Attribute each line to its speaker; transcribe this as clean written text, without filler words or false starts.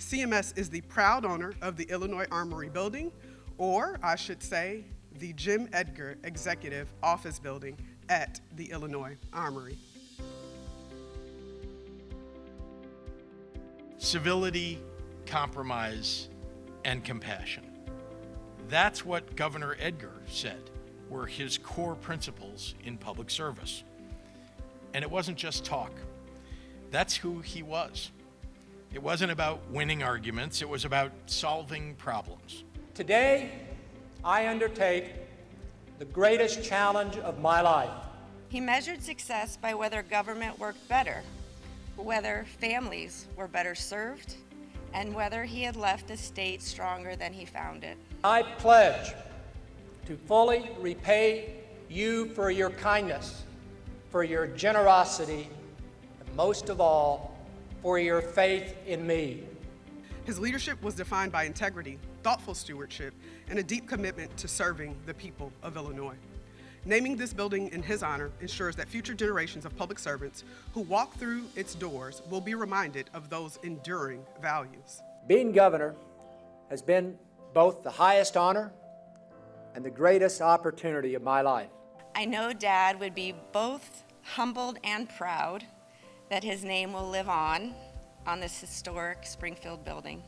Speaker 1: CMS is the proud owner of the Illinois Armory building, or I should say, the Jim Edgar Executive Office Building at the Illinois Armory.
Speaker 2: Civility, compromise, and compassion. That's what Governor Edgar said were his core principles in public service. And it wasn't just talk. That's who he was. It wasn't about winning arguments, it was about solving problems.
Speaker 3: Today, I undertake the greatest challenge of my life.
Speaker 4: He measured success by whether government worked better, whether families were better served, and whether he had left the state stronger than he found it.
Speaker 3: I pledge to fully repay you for your kindness, for your generosity, and most of all, for your faith in me.
Speaker 1: His leadership was defined by integrity, thoughtful stewardship, and a deep commitment to serving the people of Illinois. Naming this building in his honor ensures that future generations of public servants who walk through its doors will be reminded of those enduring values.
Speaker 3: Being governor has been both the highest honor and the greatest opportunity of my life.
Speaker 4: I know Dad would be both humbled and proud that his name will live on this historic Springfield building.